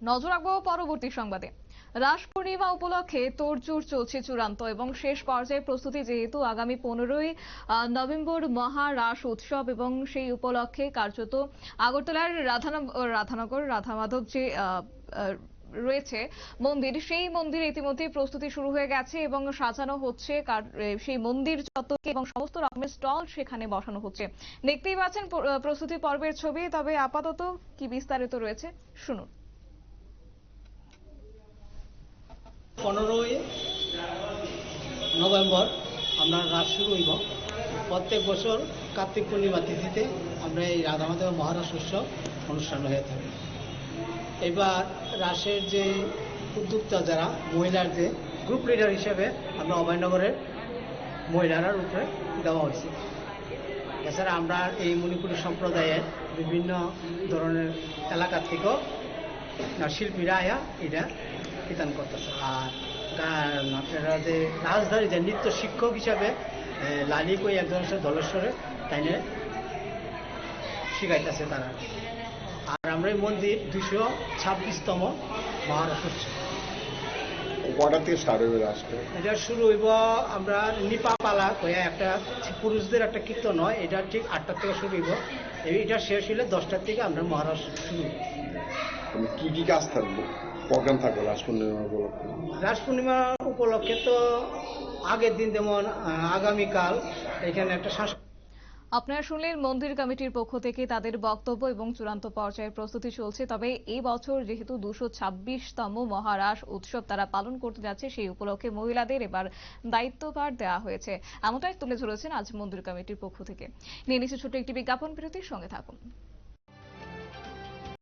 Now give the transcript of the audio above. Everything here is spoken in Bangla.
নজর রাখবো পরবর্তী সংবাদে। রাস পূর্ণিমা উপলক্ষে তোড়জোড় চলছে চূড়ান্ত এবং শেষ পর্যায়ে প্রস্তুতি, যেহেতু আগামী 15ই নভেম্বর মহা রাস উৎসব এবং সেই উপলক্ষে কার্যত আগরতলার রাধানগর রাধা মাধব যে রয়েছে মন্দির, সেই মন্দিরে ইতিমধ্যে প্রস্তুতি শুরু হয়ে গেছে এবং সাজানো হচ্ছে সেই মন্দির চত্বরকে এবং সমস্ত রকমের স্টল সেখানে বসানো হচ্ছে। দেখতেই পাচ্ছেন প্রস্তুতি পর্বের ছবি। তবে আপাতত কি বিস্তারিত রয়েছে শুনুন। 15ই নভেম্বর আমরা রাস শুরু হইব। প্রত্যেক বছর কার্তিক পূর্ণিমা তিথিতে আমরা এই রাধা মাধব মহারাস উৎসব অনুষ্ঠান হয়ে থাকে। এবার রাসের যে উদ্যোক্তা যারা মহিলার যে গ্রুপ লিডার হিসেবে আমরা অভয়নগরের মহিলারার উপরে দেওয়া হয়েছে। এছাড়া আমরা এই মণিপুরী সম্প্রদায়ের বিভিন্ন ধরনের এলাকা থেকেও শিল্পীরা আয়া এটা বিধান করতেছে। আর আপনারা যে রাজধানী যে নৃত্য শিক্ষক হিসাবে লালি কই একজন আছে ধলেশ্বরে, তাই শিখাইতেছে তারা। আর আমরা এই মন্দির 226তম মহারাস উৎসব। কটা থেকে স্টার্ট হবে রাসটা? এটা শুরু হইব আমরা নিপা পালা কয়ে একটা পুরুষদের একটা কীর্তন হয়, এটা ঠিক 8টা থেকে শুরু হইব। এটা শেষ হইলে 10টার থেকে আমরা মহারাস শুরু। কি কি কাজ থাকবে, প্রোগ্রাম থাকবে রাস পূর্ণিমা উপলক্ষে? রাস পূর্ণিমা উপলক্ষে তো আগের দিন যেমন আগামীকাল এখানে একটা আপনারা শুনলেন মন্দির কমিটির পক্ষ থেকে তাদের বক্তব্য এবং চূড়ান্ত পর্যায়ের প্রস্তুতি চলছে। তবে এই বছর যেহেতু 226তম মহারাস উৎসব তারা পালন করতে যাচ্ছে, সেই উপলক্ষে মহিলাদের এবার দায়িত্বভার দেওয়া হয়েছে, এমনটাই তুলে ধরেছেন আজ মন্দির কমিটির পক্ষ থেকে। নিয়ে নিচ্ছে ছোট্ট একটি বিজ্ঞাপন বিরতির সঙ্গে থাকুন।